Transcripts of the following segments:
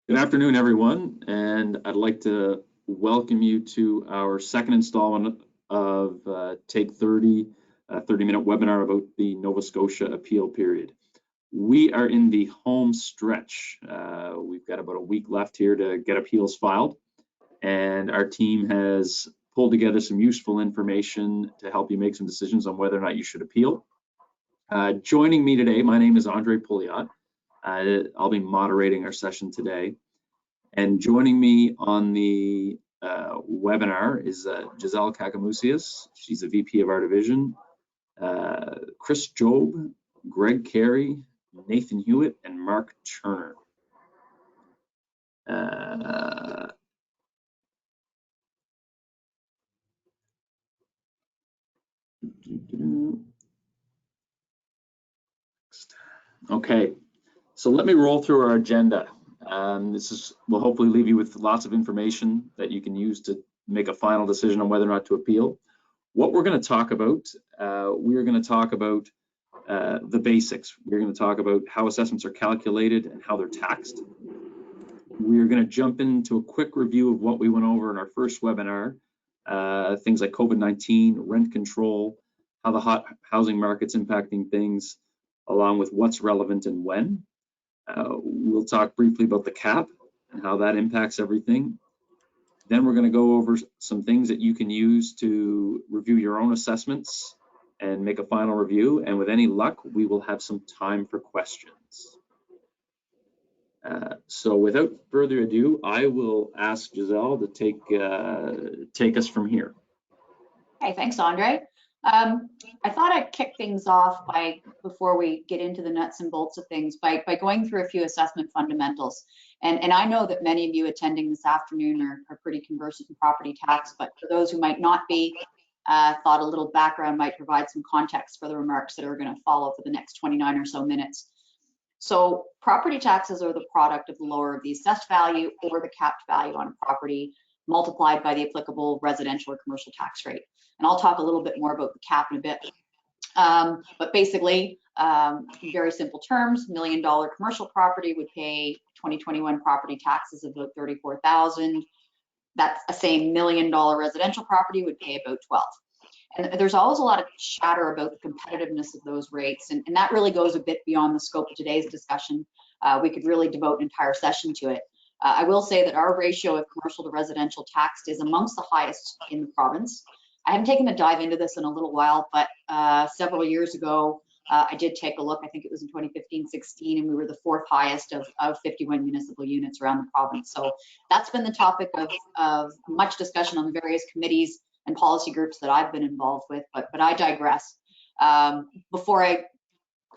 Good afternoon, everyone, and I'd like to welcome you to our second installment of Take 30, a 30-minute webinar about the Nova Scotia appeal period. We are in the home stretch. We've got about a week left here to get appeals filed, and our team has pulled together some useful information to help you make some decisions on whether or not you should appeal. Joining me today, my name is Andre Pouliot. I'll be moderating our session today. And joining me on the webinar is Giselle Kakamusias. She's the VP of our division. Chris Job, Greg Carey, Nathan Hewitt, and Mark Turner. Okay, so let me roll through our agenda. This will hopefully leave you with lots of information that you can use to make a final decision on whether or not to appeal. What we're going to talk about, we are going to talk about the basics. We're going to talk about how assessments are calculated and how they're taxed. We're going to jump into a quick review of what we went over in our first webinar, things like COVID-19, rent control, how the hot housing market's impacting things, along with what's relevant and when. We'll talk briefly about the cap and how that impacts everything. Then we're going to go over some things that you can use to review your own assessments and make a final review. And with any luck, we will have some time for questions. So without further ado, I will ask Giselle to take us from here. Okay, thanks, Andre. I thought I'd kick things off before we get into the nuts and bolts of things, by going through a few assessment fundamentals. And I know that many of you attending this afternoon are pretty conversant in property tax, but for those who might not be, thought a little background might provide some context for the remarks that are going to follow for the next 29 or so minutes. So property taxes are the product of the lower of the assessed value or the capped value on a property multiplied by the applicable residential or commercial tax rate. And I'll talk a little bit more about the cap in a bit. But basically, in very simple terms, $1 million commercial property would pay 2021 property taxes of about $34,000. That's a same $1 million residential property would pay about $12,000. And there's always a lot of chatter about the competitiveness of those rates, and that really goes a bit beyond the scope of today's discussion. We could really devote an entire session to it. I will say that our ratio of commercial to residential taxed is amongst the highest in the province. I haven't taken a dive into this in a little while, but several years ago, I did take a look. I think it was in 2015-16, and we were the fourth highest of 51 municipal units around the province. So that's been the topic of much discussion on the various committees and policy groups that I've been involved with, but I digress. Before I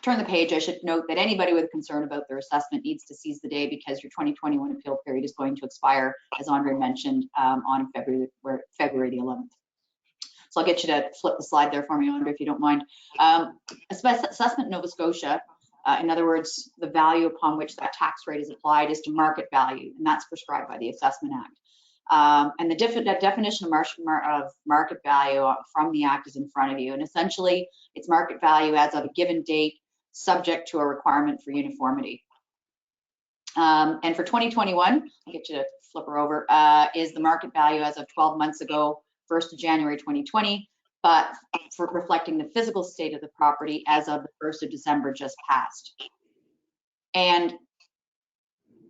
turn the page, I should note that anybody with a concern about their assessment needs to seize the day, because your 2021 appeal period is going to expire, as Andre mentioned, on February the 11th. So I'll get you to flip the slide there for me, Andre, if you don't mind. Assessment in Nova Scotia, in other words, the value upon which that tax rate is applied is to market value, and that's prescribed by the Assessment Act. And the definition of market value from the Act is in front of you, and essentially it's market value as of a given date, subject to a requirement for uniformity. And for 2021, I'll get you to flip her over, is the market value as of 12 months ago, 1st of January 2020, but for reflecting the physical state of the property as of the 1st of December just passed. And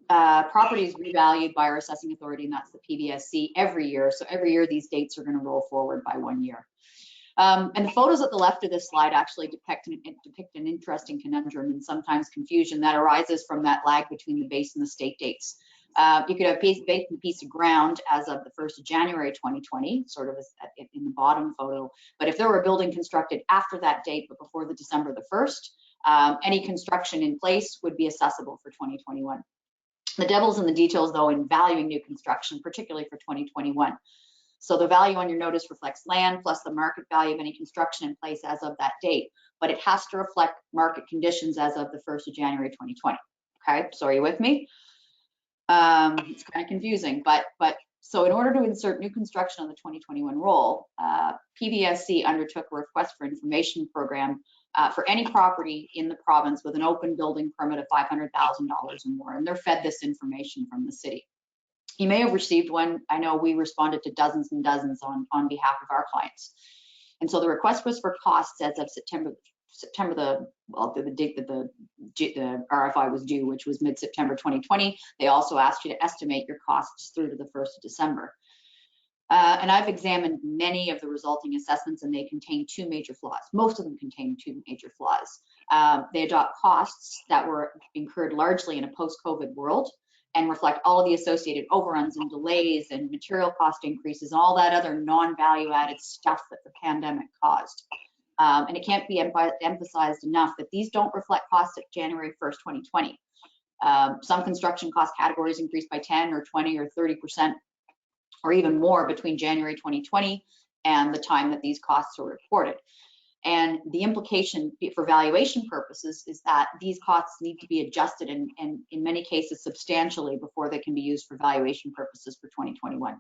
property is revalued by our assessing authority, and that's the PBSC, every year. So every year these dates are going to roll forward by 1 year. And the photos at the left of this slide actually depict an interesting conundrum and sometimes confusion that arises from that lag between the base and the state dates. You could have a vacant piece of ground as of the 1st of January 2020, sort of in the bottom photo. But if there were a building constructed after that date, but before the December the 1st, any construction in place would be assessable for 2021. The devil's in the details, though, in valuing new construction, particularly for 2021. So the value on your notice reflects land plus the market value of any construction in place as of that date, but it has to reflect market conditions as of the 1st of January 2020. Okay, so are you with me? It's kind of confusing, but so in order to insert new construction on the 2021 roll, PBSC undertook a request for information program for any property in the province with an open building permit of $500,000 or more, and they're fed this information from the city. You may have received one. I know we responded to dozens and dozens on behalf of our clients. And so the request was for costs as of September the date that the RFI was due, which was mid-September 2020. They also asked you to estimate your costs through to the 1st of December. And I've examined many of the resulting assessments, and they contain two major flaws. Most of them contain two major flaws. They adopt costs that were incurred largely in a post-COVID world and reflect all of the associated overruns and delays and material cost increases and all that other non-value added stuff that the pandemic caused. And it can't be emphasized enough that these don't reflect costs at January 1st, 2020. Some construction cost categories increased by 10 or 20 or 30% or even more between January 2020 and the time that these costs were reported. And the implication for valuation purposes is that these costs need to be adjusted and in many cases substantially before they can be used for valuation purposes for 2021.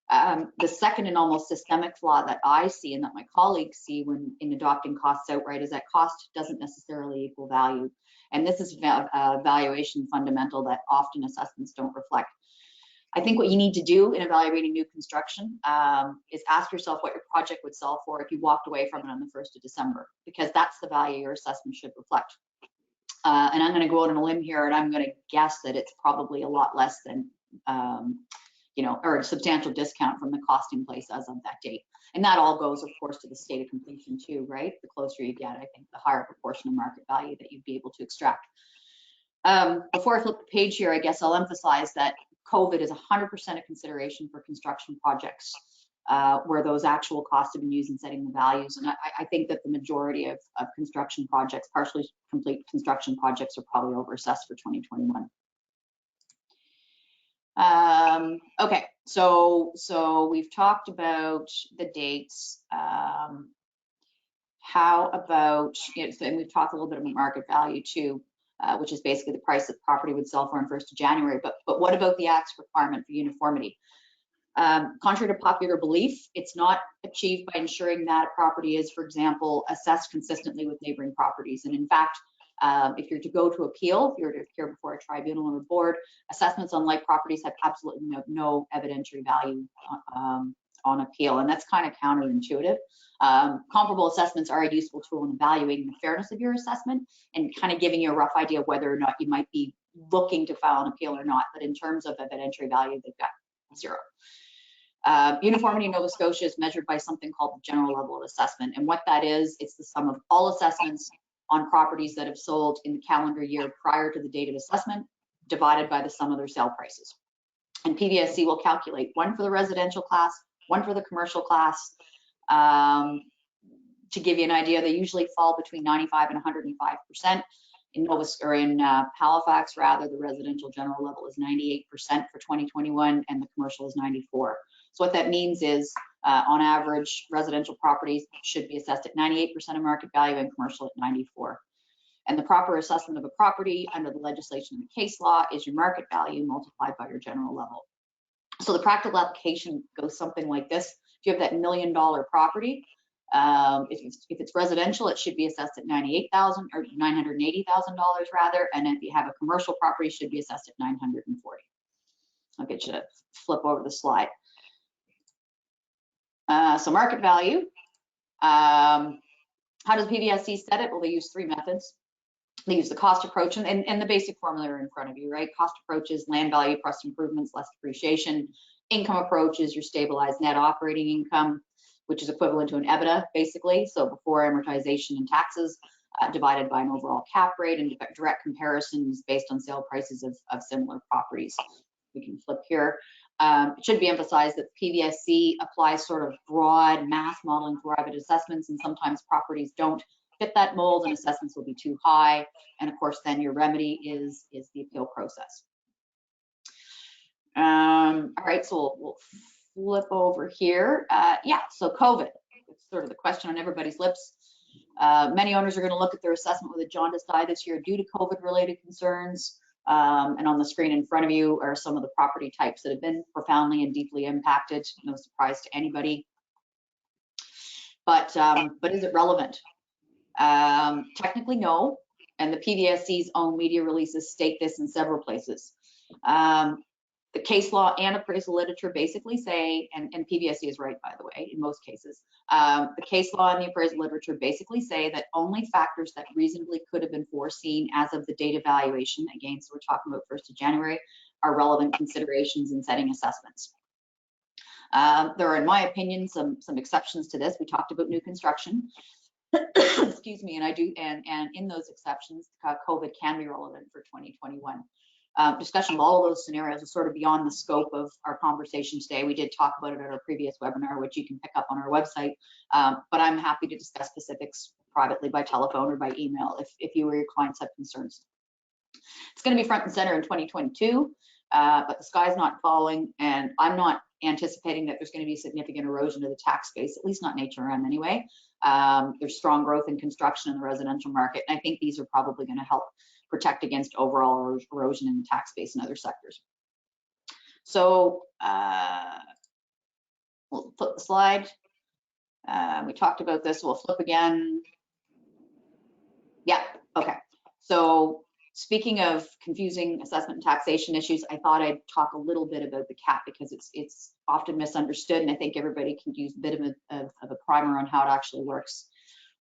The second and almost systemic flaw that I see and that my colleagues see when in adopting costs outright is that cost doesn't necessarily equal value. And this is a valuation fundamental that often assessments don't reflect. I think what you need to do in evaluating new construction is ask yourself what your project would sell for if you walked away from it on the 1st of December, because that's the value your assessment should reflect. And I'm going to go out on a limb here, and I'm going to guess that it's probably a lot less than, or a substantial discount from the cost in place as of that date. And that all goes, of course, to the state of completion too, right? The closer you get, I think the higher proportion of market value that you'd be able to extract. Before I flip the page here, I guess I'll emphasize that COVID is 100% a consideration for construction projects where those actual costs have been used in setting the values. And I think that the majority of construction projects, partially complete construction projects, are probably overassessed for 2021. Okay, so we've talked about the dates. How about, and we've talked a little bit about market value too, which is basically the price that the property would sell for on 1st of January. But what about the Act's requirement for uniformity? Contrary to popular belief, it's not achieved by ensuring that a property is, for example, assessed consistently with neighboring properties. And in fact, if you're to go to appeal, if you're to appear before a tribunal or a board, assessments on like properties have absolutely no evidentiary value on appeal, and that's kind of counterintuitive. Comparable assessments are a useful tool in evaluating the fairness of your assessment and kind of giving you a rough idea of whether or not you might be looking to file an appeal or not, but in terms of evidentiary value, they've got zero. Uniformity in Nova Scotia is measured by something called the general level of assessment, and what that is, it's the sum of all assessments on properties that have sold in the calendar year prior to the date of assessment divided by the sum of their sale prices. And PVSC will calculate one for the residential class, one for the commercial class. To give you an idea, they usually fall between 95 and 105%. In Halifax, rather, the residential general level is 98% for 2021, and the commercial is 94%. So what that means is, on average, residential properties should be assessed at 98% of market value and commercial at 94%. And the proper assessment of a property under the legislation and the case law is your market value multiplied by your general level. So the practical application goes something like this. If you have that $1 million property, if it's residential, it should be assessed at $98,000 or $980,000 rather, and if you have a commercial property, it should be assessed at $940,000. I'll get you to flip over the slide. So market value. How does PVSC set it? Well, they use three methods. They use the cost approach, and the basic formula are in front of you, right? Cost approach is land value plus improvements less depreciation. Income approach is your stabilized net operating income, which is equivalent to an EBITDA, basically. So before amortization and taxes, divided by an overall cap rate, and direct comparisons based on sale prices of similar properties. We can flip here. It should be emphasized that PVSC applies sort of broad math modeling for private assessments, and sometimes properties don't fit that mold and assessments will be too high. And of course, then your remedy is the appeal process. All right, so we'll flip over here. Yeah, so COVID, it's sort of the question on everybody's lips. Many owners are going to look at their assessment with a jaundiced eye this year due to COVID-related concerns. And on the screen in front of you are some of the property types that have been profoundly and deeply impacted. No surprise to anybody. But is it relevant? Technically, no. And the PVSC's own media releases state this in several places. The case law and appraisal literature basically say, and PVSC is right, by the way, in most cases, the case law and the appraisal literature basically say that only factors that reasonably could have been foreseen as of the date of valuation, again, so we're talking about 1st of January, are relevant considerations in setting assessments. There are, in my opinion, some exceptions to this. We talked about new construction. Excuse me, and in those exceptions, COVID can be relevant for 2021. Discussion of all of those scenarios is sort of beyond the scope of our conversation today. We did talk about it at our previous webinar, which you can pick up on our website, but I'm happy to discuss specifics privately by telephone or by email if you or your clients have concerns. It's going to be front and center in 2022, but the sky's not falling, and I'm not anticipating that there's going to be significant erosion of the tax base, at least not in HRM anyway. There's strong growth in construction in the residential market, and I think these are probably going to help protect against overall erosion in the tax base in other sectors. So we'll flip the slide. We talked about this. We'll flip again. Yeah, okay. So speaking of confusing assessment and taxation issues, I thought I'd talk a little bit about the cap because it's often misunderstood, and I think everybody can use a bit of a primer on how it actually works.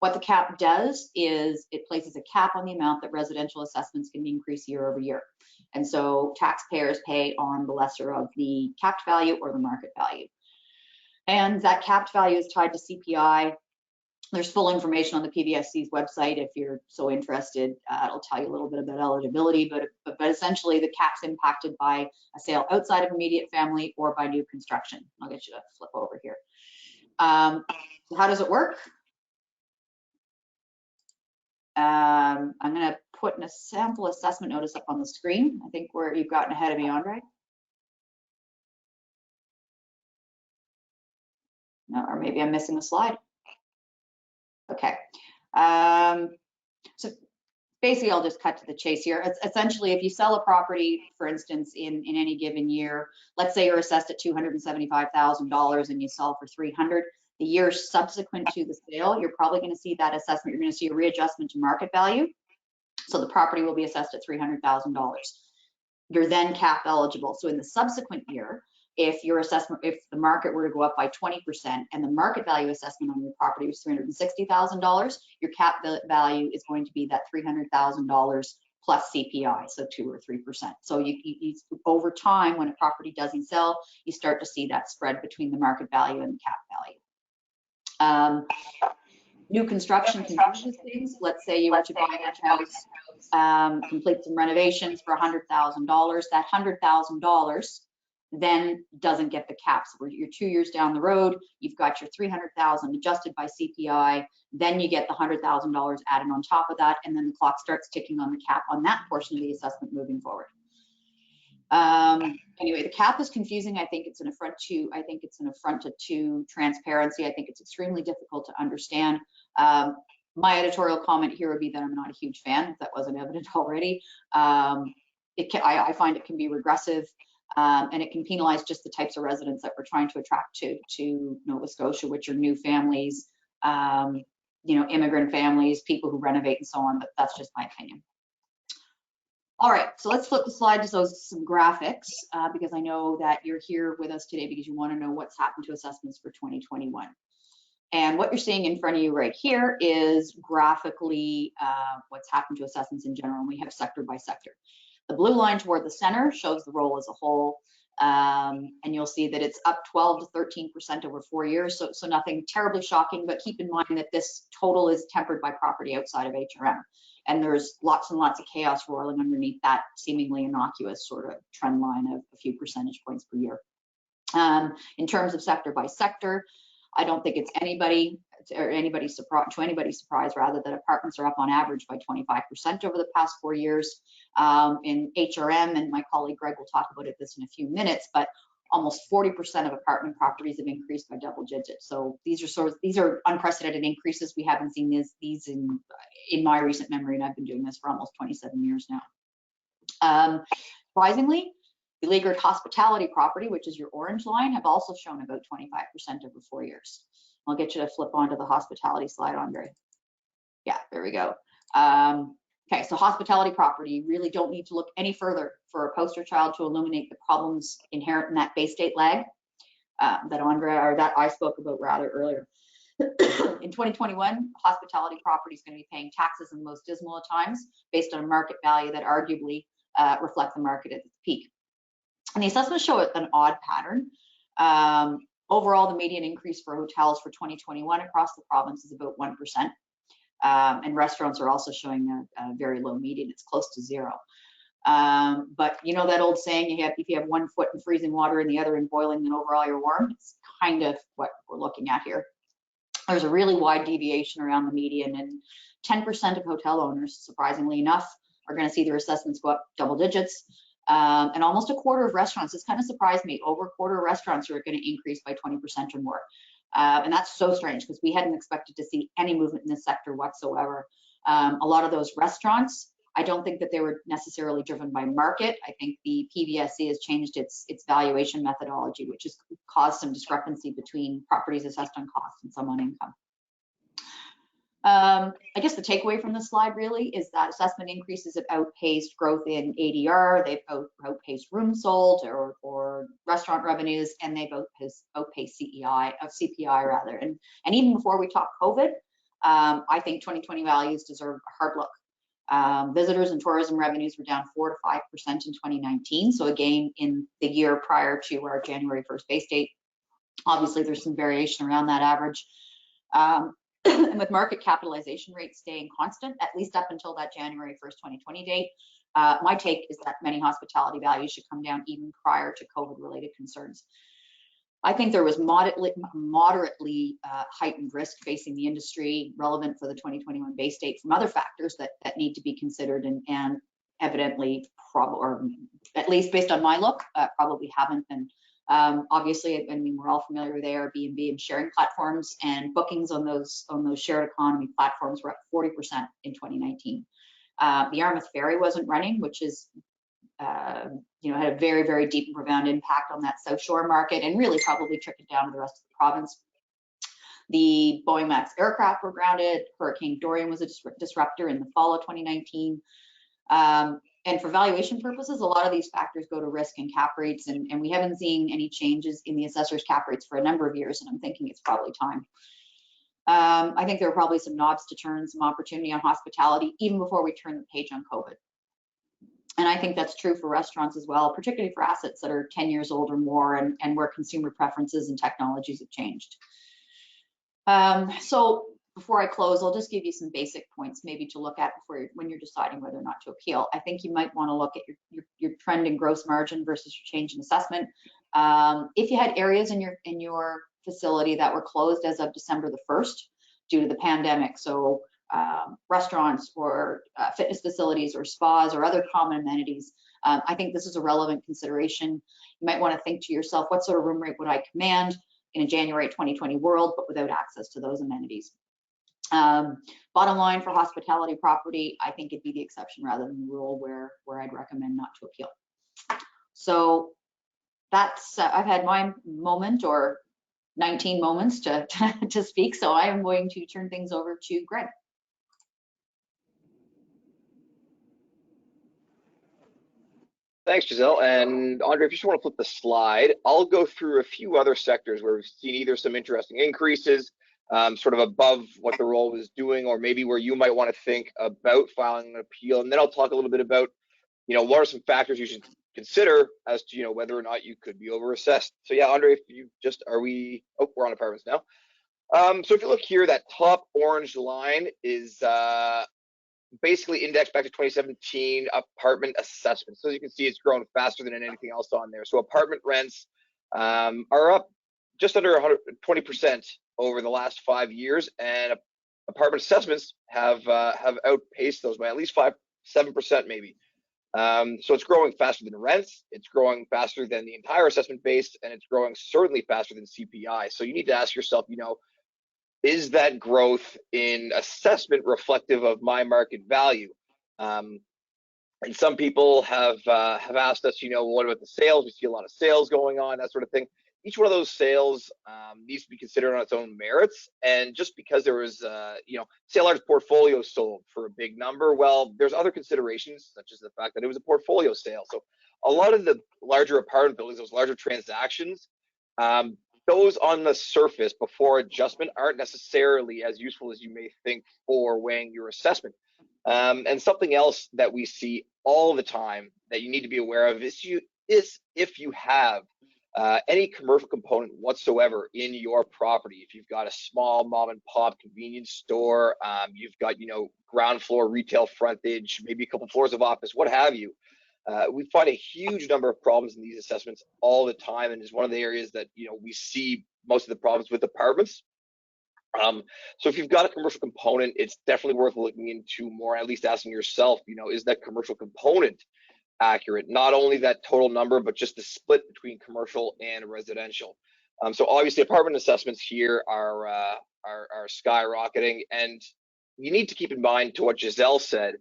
What the cap does is it places a cap on the amount that residential assessments can increase year over year. And so taxpayers pay on the lesser of the capped value or the market value. And that capped value is tied to CPI. There's full information on the PVSC's website if you're so interested. It'll tell you a little bit about eligibility, but essentially the cap's impacted by a sale outside of immediate family or by new construction. I'll get you to flip over here. So how does it work? I'm going to put a sample assessment notice up on the screen. I think you've gotten ahead of me, Andre. No, or maybe I'm missing a slide. Okay. So basically, I'll just cut to the chase here. It's essentially, if you sell a property, for instance, in any given year, let's say you're assessed at $275,000 and you sell for $300,000. The year subsequent to the sale, you're probably going to see that assessment. You're going to see a readjustment to market value. So the property will be assessed at $300,000. You're then cap eligible. So in the subsequent year, if the market were to go up by 20% and the market value assessment on your property was $360,000, your cap value is going to be that $300,000 plus CPI, so 2 or 3%. So you over time, when a property doesn't sell, you start to see that spread between the market value and the cap value. New construction confuses things. Let's say you were to buy that house, complete some renovations for $100,000. That $100,000 then doesn't get the cap. So you're 2 years down the road, you've got your $300,000 adjusted by CPI, then you get the $100,000 added on top of that, and then the clock starts ticking on the cap on that portion of the assessment moving forward. Anyway, the cap is confusing. I think it's an affront to transparency. I think it's extremely difficult to understand. My editorial comment here would be that I'm not a huge fan, if that wasn't evident already. I find it can be regressive, and it can penalize just the types of residents that we're trying to attract to Nova Scotia, which are new families, immigrant families, people who renovate and so on, but that's just my opinion. All right, so let's flip the slide to some graphics, because I know that you're here with us today because you want to know what's happened to assessments for 2021. And what you're seeing in front of you right here is graphically what's happened to assessments in general, and we have sector by sector. The blue line toward the center shows the roll as a whole, and you'll see that it's up 12 to 13% over 4 years, so nothing terribly shocking, but keep in mind that this total is tempered by property outside of HRM. And there's lots and lots of chaos roiling underneath that seemingly innocuous sort of trend line of a few percentage points per year. In terms of sector by sector, I don't think it's anybody's surprise rather that apartments are up on average by 25% over the past 4 years. In HRM, and my colleague Greg will talk about this in a few minutes, but almost 40% of apartment properties have increased by double digits. So these are unprecedented increases. We haven't seen these in my recent memory, and I've been doing this for almost 27 years now. Surprisingly, beleaguered hospitality property, which is your orange line, have also shown about 25% over 4 years. I'll get you to flip onto the hospitality slide, Andre. Yeah, there we go. Okay, so hospitality property, you really don't need to look any further for a poster child to illuminate the problems inherent in that base date lag that I spoke about rather earlier. In 2021, hospitality property is going to be paying taxes in the most dismal of times based on a market value that arguably reflect the market at its peak. And the assessments show an odd pattern. Overall, the median increase for hotels for 2021 across the province is about 1%. And restaurants are also showing a very low median. It's close to zero. But you know that old saying, if you have one foot in freezing water and the other in boiling, then overall you're warm. It's kind of what we're looking at here. There's a really wide deviation around the median, and 10% of hotel owners, surprisingly enough, are going to see their assessments go up double digits. And almost a quarter of restaurants, this kind of surprised me, over a quarter of restaurants are going to increase by 20% or more. And that's so strange because we hadn't expected to see any movement in this sector whatsoever. A lot of those restaurants, I don't think that they were necessarily driven by market. I think the PVSC has changed its valuation methodology, which has caused some discrepancy between properties assessed on cost and some on income. I guess the takeaway from this slide really is that assessment increases have outpaced growth in ADR, they've outpaced rooms sold or restaurant revenues, and they've outpaced CPI rather. And even before we talk COVID, I think 2020 values deserve a hard look. Visitors and tourism revenues were down 4 to 5% in 2019. So again, in the year prior to our January 1st base date, obviously there's some variation around that average. And with market capitalization rates staying constant, at least up until that January 1st, 2020 date, my take is that many hospitality values should come down even prior to COVID-related concerns. I think there was moderately heightened risk facing the industry relevant for the 2021 base date from other factors that need to be considered and evidently, or at least based on my look, probably haven't been. Obviously, I mean, we're all familiar with Airbnb and sharing platforms, and bookings on those shared economy platforms were up 40% in 2019. The Yarmouth Ferry wasn't running, which is had a very, very deep and profound impact on that South Shore market and really probably trickled down to the rest of the province. The Boeing Max aircraft were grounded. Hurricane Dorian was a disruptor in the fall of 2019. And for valuation purposes, a lot of these factors go to risk and cap rates, and we haven't seen any changes in the assessor's cap rates for a number of years, and I'm thinking it's probably time. I think there are probably some knobs to turn, some opportunity on hospitality, even before we turn the page on COVID. And I think that's true for restaurants as well, particularly for assets that are 10 years old or more and where consumer preferences and technologies have changed. So before I close, I'll just give you some basic points maybe to look at when you're deciding whether or not to appeal. I think you might want to look at your trend in gross margin versus your change in assessment. If you had areas in your facility that were closed as of December the 1st due to the pandemic, so restaurants or fitness facilities or spas or other common amenities, I think this is a relevant consideration. You might want to think to yourself, what sort of room rate would I command in a January 2020 world, but without access to those amenities? Bottom line for hospitality property, I think it'd be the exception rather than the rule where I'd recommend not to appeal. So that's, I've had my moment or 19 moments to speak, so I am going to turn things over to Greg. Thanks, Giselle. And Andre, if you just want to flip the slide, I'll go through a few other sectors where we've seen either some interesting increases, sort of above what the role was doing, or maybe where you might want to think about filing an appeal. And then I'll talk a little bit about, what are some factors you should consider as to, whether or not you could be overassessed. So yeah, Andre, if you just, we're on apartments now. So if you look here, that top orange line is basically indexed back to 2017 apartment assessments. So as you can see, it's grown faster than anything else on there. So apartment rents are up just under 120% over the last 5 years, and apartment assessments have outpaced those by at least 7% maybe. So it's growing faster than rents, it's growing faster than the entire assessment base, and it's growing certainly faster than CPI. So you need to ask yourself, is that growth in assessment reflective of my market value? And some people have asked us, what about the sales? We see a lot of sales going on, that sort of thing. each one of those sales needs to be considered on its own merits. And just because there was, say a large portfolio sold for a big number, well, there's other considerations, such as the fact that it was a portfolio sale. So a lot of the larger apartment buildings, those larger transactions, those on the surface before adjustment aren't necessarily as useful as you may think for weighing your assessment. And something else that we see all the time that you need to be aware of is if you have any commercial component whatsoever in your property. If you've got a small mom and pop convenience store, you've got, ground floor retail frontage, maybe a couple floors of office, what have you. We find a huge number of problems in these assessments all the time, and is one of the areas that we see most of the problems with apartments. So if you've got a commercial component, it's definitely worth looking into more, at least asking yourself, is that commercial component accurate? Not only that total number, but just the split between commercial and residential. So obviously apartment assessments here are skyrocketing, and you need to keep in mind to what Giselle said.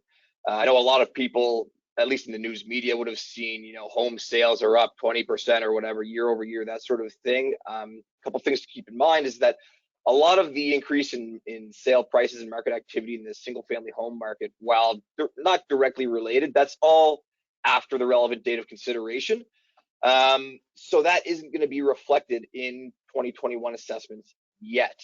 I know a lot of people, at least in the news media, would have seen, home sales are up 20% or whatever year over year, that sort of thing. A couple things to keep in mind is that a lot of the increase in sale prices and market activity in the single family home market, while not directly related, that's all after the relevant date of consideration. So that isn't going to be reflected in 2021 assessments yet.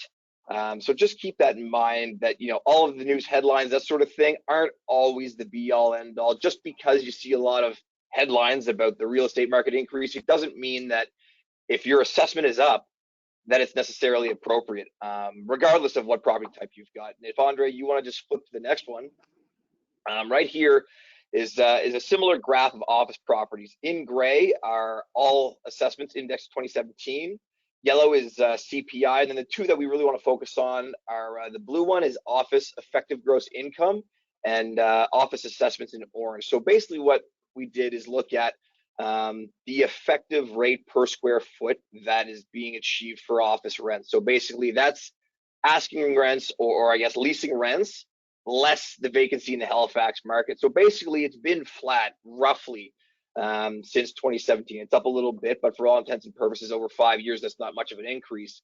So just keep that in mind, that all of the news headlines, that sort of thing, aren't always the be all end all. Just because you see a lot of headlines about the real estate market increase, it doesn't mean that if your assessment is up, that it's necessarily appropriate, regardless of what property type you've got. And if Andre, you want to just flip to the next one, right here is a similar graph of office properties. In gray are all assessments indexed 2017. Yellow is CPI, and then the two that we really want to focus on are the blue one is office effective gross income, and office assessments in orange. So basically what we did is look at the effective rate per square foot that is being achieved for office rent. So basically that's asking rents, or I guess leasing rents, less the vacancy in the Halifax market. So basically it's been flat roughly since 2017. It's up a little bit, but for all intents and purposes over 5 years, that's not much of an increase.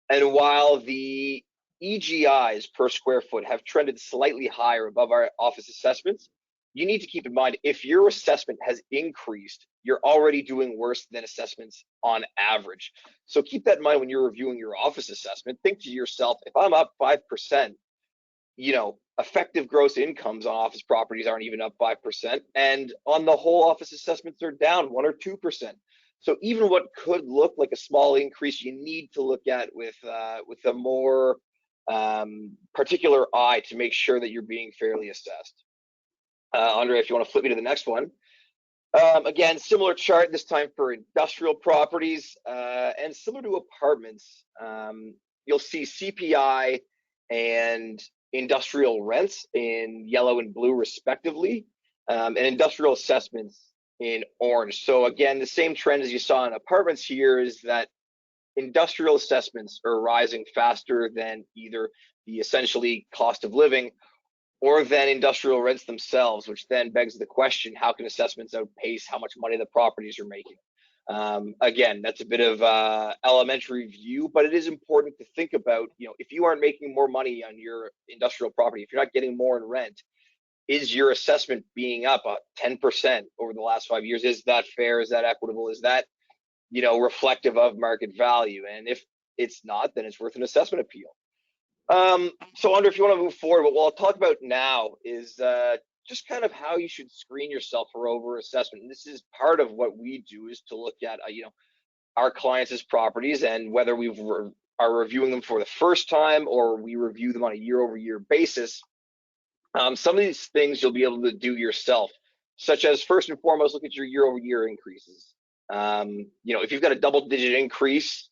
And while the EGIs per square foot have trended slightly higher above our office assessments, you need to keep in mind, if your assessment has increased, you're already doing worse than assessments on average. So keep that in mind when you're reviewing your office assessment. Think to yourself, if I'm up 5%, effective gross incomes on office properties aren't even up 5%, and on the whole office assessments are down 1 or 2%. So even what could look like a small increase, you need to look at with a more particular eye to make sure that you're being fairly assessed. Andre, if you want to flip me to the next one. Again, similar chart, this time for industrial properties, and similar to apartments, you'll see CPI and industrial rents in yellow and blue respectively, and industrial assessments in orange. So again, the same trend as you saw in apartments here is that industrial assessments are rising faster than either the essentially cost of living or than industrial rents themselves, which then begs the question, how can assessments outpace how much money the properties are making? Again, that's a bit of elementary view, but it is important to think about, if you aren't making more money on your industrial property, if you're not getting more in rent, is your assessment being up 10% over the last 5 years? Is that fair? Is that equitable? Is that, reflective of market value? And if it's not, then it's worth an assessment appeal. So Andre, if you want to move forward, what I'll talk about now is just kind of how you should screen yourself for over assessment. And this is part of what we do, is to look at our clients' properties, and whether we are reviewing them for the first time or we review them on a year over year basis. Some of these things you'll be able to do yourself, such as first and foremost, look at your year over year increases. If you've got a double-digit increase,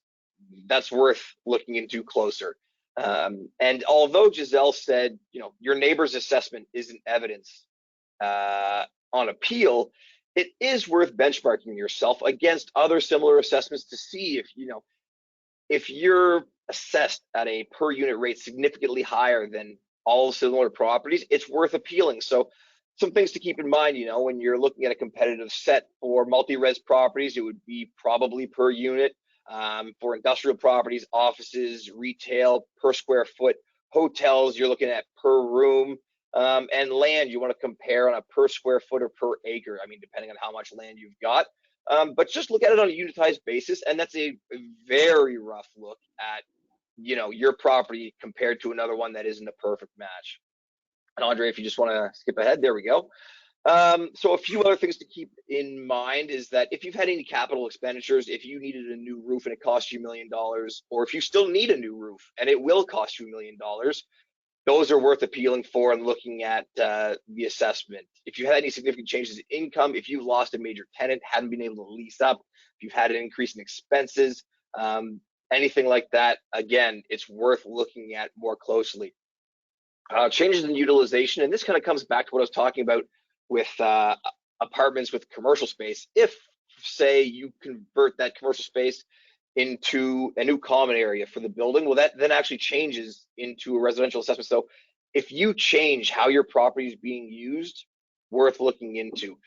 that's worth looking into closer. And although Giselle said, your neighbor's assessment isn't evidence on appeal, it is worth benchmarking yourself against other similar assessments to see if you're assessed at a per unit rate significantly higher than all similar properties, it's worth appealing. So some things to keep in mind, when you're looking at a competitive set for multi-res properties, it would be probably per unit. For industrial properties, offices, retail, per square foot. Hotels, you're looking at per room. And land, you want to compare on a per square foot or per acre. I mean, depending on how much land you've got. But just look at it on a unitized basis, and that's a very rough look at, you know, your property compared to another one that isn't a perfect match. And Andre, if you just want to skip ahead, there we go. So a few other things to keep in mind is that if you've had any capital expenditures, if you needed a new roof and it cost you $1 million, or if you still need a new roof and it will cost you $1 million, those are worth appealing for and looking at the assessment. If you had any significant changes in income, if you've lost a major tenant, hadn't been able to lease up, if you've had an increase in expenses, anything like that, again, it's worth looking at more closely. Changes in utilization, and this kind of comes back to what I was talking about with apartments with commercial space. If, say, you convert that commercial space into a new common area for the building, well, that then actually changes into a residential assessment. So if you change how your property is being used, worth looking into.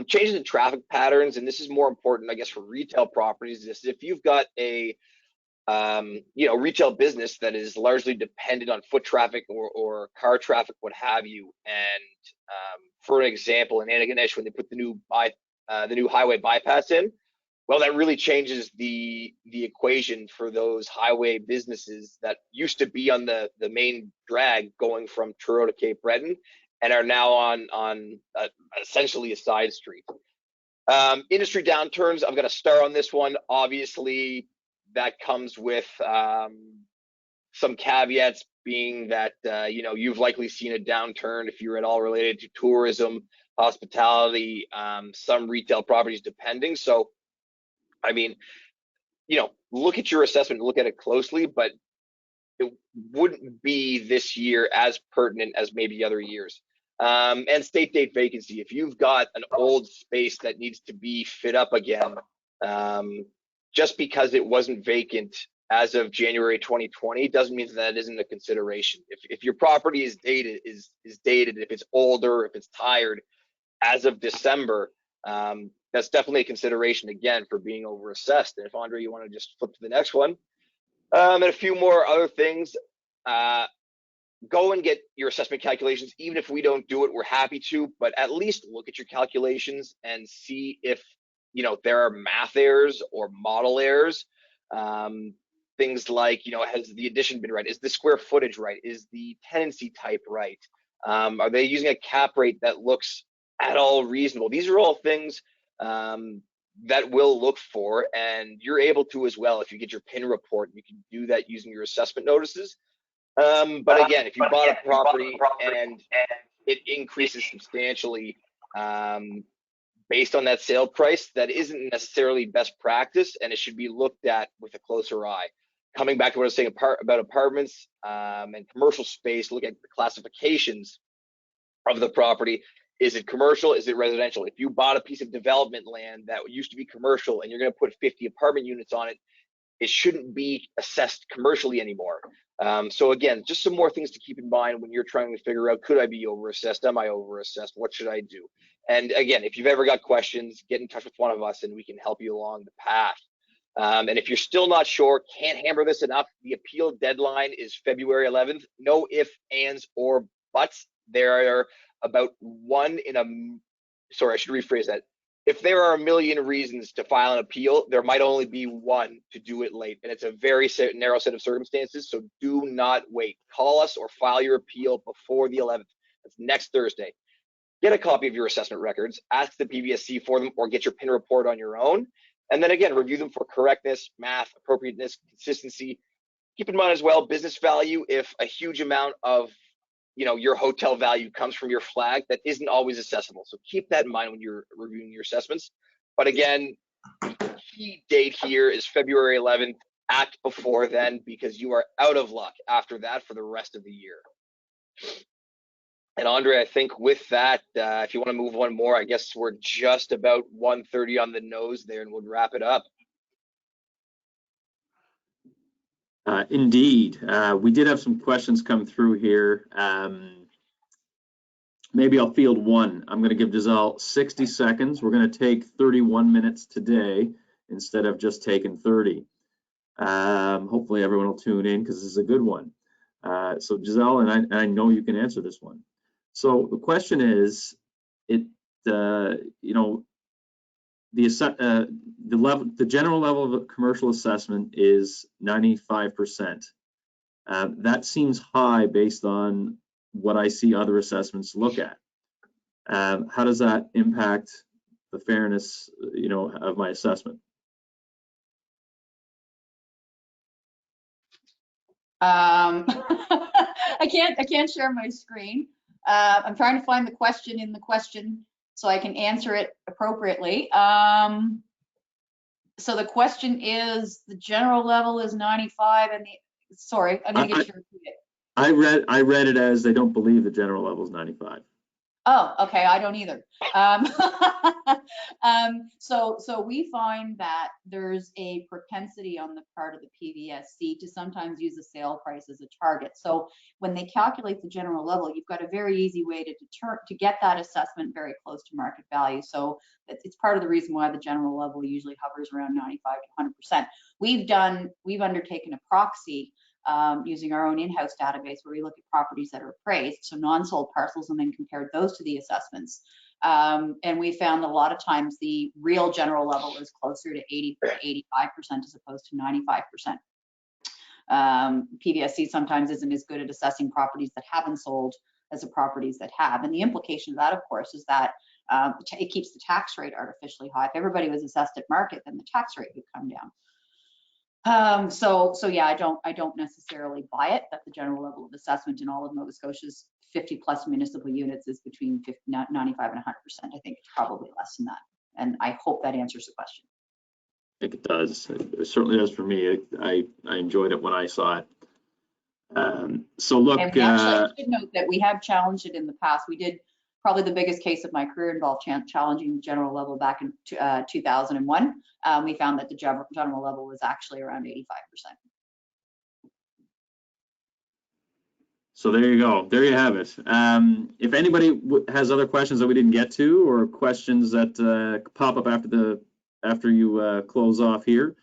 Changes in traffic patterns, and this is more important, I guess, for retail properties, is if you've got a you know, retail business that is largely dependent on foot traffic or car traffic, what have you. And for an example, in Antigonish, when they put the new highway bypass in, well, that really changes the equation for those highway businesses that used to be on the main drag going from Truro to Cape Breton and are now on essentially a side street. Industry downturns, I'm going to start on this one. Obviously, that comes with some caveats, being that you know, you've likely seen a downturn if you're at all related to tourism, hospitality, some retail properties, depending. So, I mean, you know, look at your assessment, look at it closely, but it wouldn't be this year as pertinent as maybe other years. And state date vacancy. If you've got an old space that needs to be fit up again, just because it wasn't vacant as of January 2020 doesn't mean that isn't a consideration. If your property is dated, if it's older, if it's tired as of December, that's definitely a consideration again for being overassessed. And if Andre, you want to just flip to the next one, and a few more other things, go and get your assessment calculations. Even if we don't do it, we're happy to, but at least look at your calculations and see if, you know, there are math errors or model errors. Things like, you know, has the addition been right? Is the square footage right? Is the tenancy type right? Are they using a cap rate that looks at all reasonable? These are all things that we'll look for, and you're able to as well. If you get your PIN report, you can do that using your assessment notices. But again, if you bought a property and it increases substantially based on that sale price, that isn't necessarily best practice, and it should be looked at with a closer eye. Coming back to what I was saying about apartments and commercial space, look at the classifications of the property. Is it commercial? Is it residential? If you bought a piece of development land that used to be commercial and you're going to put 50 apartment units on it, it shouldn't be assessed commercially anymore. So again, just some more things to keep in mind when you're trying to figure out, could I be overassessed? Am I overassessed? What should I do? And again, if you've ever got questions, get in touch with one of us and we can help you along the path. And if you're still not sure, can't hammer this enough, the appeal deadline is February 11th. No ifs, ands, or buts. There are about sorry, I should rephrase that. If there are a million reasons to file an appeal, there might only be one to do it late. And it's a very narrow set of circumstances. So do not wait. Call us or file your appeal before the 11th. That's next Thursday. Get a copy of your assessment records, ask the PBSC for them, or get your PIN report on your own. And then again, review them for correctness, math, appropriateness, consistency. Keep in mind as well, business value. If a huge amount of, you know, your hotel value comes from your flag, that isn't always accessible. So keep that in mind when you're reviewing your assessments. But again, the key date here is February 11th. Act before then, because you are out of luck after that for the rest of the year. And Andre, I think with that, if you want to move one more, I guess we're just about 1:30 on the nose there, and we'll wrap it up. Indeed. We did have some questions come through here. Maybe I'll field one. I'm going to give Giselle 60 seconds. We're going to take 31 minutes today instead of just taking 30. Hopefully everyone will tune in because this is a good one. So Giselle, and I know you can answer this one. So the question is, the general level of commercial assessment is 95%. That seems high based on what I see other assessments look at. How does that impact the fairness, of my assessment? I can't share my screen. I'm trying to find the question in the question so I can answer it appropriately. So the question is, the general level is 95 and sorry, I'm gonna get you to repeat it. I read it as they don't believe the general level is 95. Oh, okay, I don't either. So we find that there's a propensity on the part of the PVSC to sometimes use the sale price as a target. So when they calculate the general level, you've got a very easy way to get that assessment very close to market value. So it's part of the reason why the general level usually hovers around 95 to 100%. We've undertaken a proxy using our own in-house database where we look at properties that are appraised, so non-sold parcels, and then compared those to the assessments. And we found a lot of times the real general level is closer to 80 to 85% as opposed to 95%. PVSC sometimes isn't as good at assessing properties that haven't sold as the properties that have. And the implication of that, of course, is that it keeps the tax rate artificially high. If everybody was assessed at market, then the tax rate would come down. So yeah, I don't necessarily buy it that the general level of assessment in all of Nova Scotia's 50 plus municipal units is between 95 and 100%. I think it's probably less than that. And I hope that answers the question. I think it does. It certainly does for me. I enjoyed it when I saw it. So look, and we actually should note that we have challenged it in the past. We did probably the biggest case of my career involved challenging the general level back in 2001. We found that the general level was actually around 85%. So there you go. There you have it. If anybody has other questions that we didn't get to, or questions that pop up after you close off here,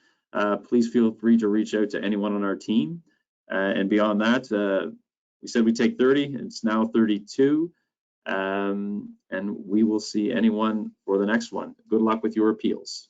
please feel free to reach out to anyone on our team. And beyond that, we said we'd take 30. It's now 32. And we will see anyone for the next one. Good luck with your appeals.